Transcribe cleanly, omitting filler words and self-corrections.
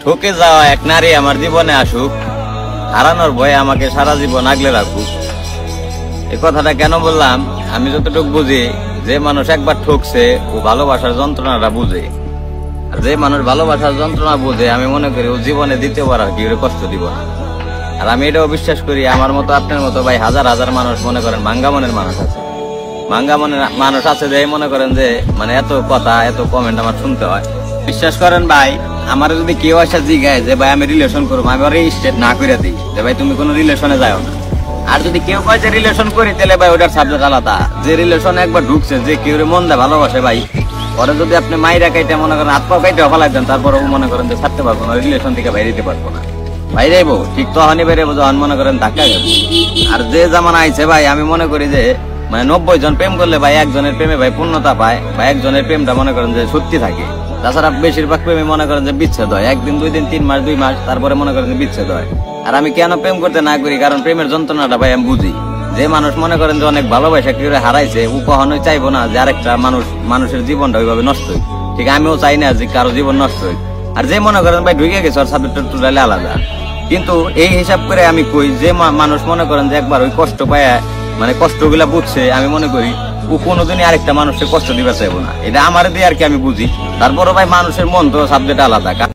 ঠকে যাওয়া এক নারী আমার জীবনে আসুক, হারানোর ভয়ে আমাকে সারা জীবন আগলে রাখুক। এই কথাটা কেন বললাম, আমি যতটুকু বুঝি, যে মানুষ একবার ঠকছে ও ভালোবাসার যন্ত্রণাটা বুঝে। আর যে মানুষ ভালোবাসার যন্ত্রণা বুঝে, আমি মনে করি ও জীবনে দ্বিতীয়বার আর কি কষ্ট দিব না। আর আমি এটাও বিশ্বাস করি, আমার মতো আপনার মতো ভাই হাজার হাজার মানুষ মনে করেন ভাঙ্গা মনের মানুষ আছে। ভাঙ্গা মনের মানুষ আছে যে মনে করেন যে মানে এত কথা এত কমেন্ট আমার শুনতে হয়। বিশ্বাস করেন ভাই, আমার যদি কেউ আসা জিগায় যে ভাই আমি রিলেশন করবো, আমি ওর স্টেট না করে দিই যে ভাই তুমি কোনো রিলেশনে যাও না। আর যদি কেউ কয় যে রিলেশন করি, তাহলে ভাই ওটার সাবজেক্ট আলাদা। যে রিলেশন একবার ঢুকছে, যে কেউ মন দেয় ভালোবাসে ভাই, পরে যদি আপনি মাইরা কাইটা মনে করেন হাত পা কাইটা ফেলাই দেন, তারপরে মনে করেন যে ছাড়তে পারবো না, রিলেশন থেকে বাইরে দিতে পারবো না। বাইরে যাইবো ঠিক তখনই বেরোবো যখন মনে করেন ধাক্কা যাবো। আর যে জামানা আইছে ভাই, আমি মনে করি যে মানে 90 জন প্রেম করলে ভাই একজনের প্রেমে ভাই পূর্ণতা পায়, বা একজনের প্রেমটা মনে করেন যে সত্যি থাকে। তাছাড়া বেশিরভাগ প্রেমে মনে করেন যে বিচ্ছেদ হয়, একদিন 2 দিন 3 মাস 2 মাস, তারপরে মনে করেন যে বিচ্ছেদ হয়। আর আমি কেন প্রেম করতে না করি, কারণ প্রেমের যন্ত্রণাটা ভাই আমি বুঝি। যে মানুষ মনে করেন যে অনেক ভালোবাসা কেউ হারাইছে, ও কখনোই চাইবো না যে আরেকটা মানুষের জীবনটা ওইভাবে নষ্ট হোক। ঠিক আমিও চাই না যে কারো জীবন নষ্ট হোক। আর যে মনে করেন ভাই ঢুকে গেছে, ওর সাবজেক্ট টোটালি আলাদা। কিন্তু এই হিসাব করে আমি কই, যে মানুষ মনে করেন যে একবার ওই কষ্ট পায়, মানে কষ্টগুলা বুঝছে, আমি মনে করি ও কোনোদিনই আরেকটা মানুষকে কষ্ট দিবে চাইবো না। এটা আমার দিয়ে আর কি আমি বুঝি। তারপরে ভাই মানুষের মন তো সাবজেক্ট আলাদা।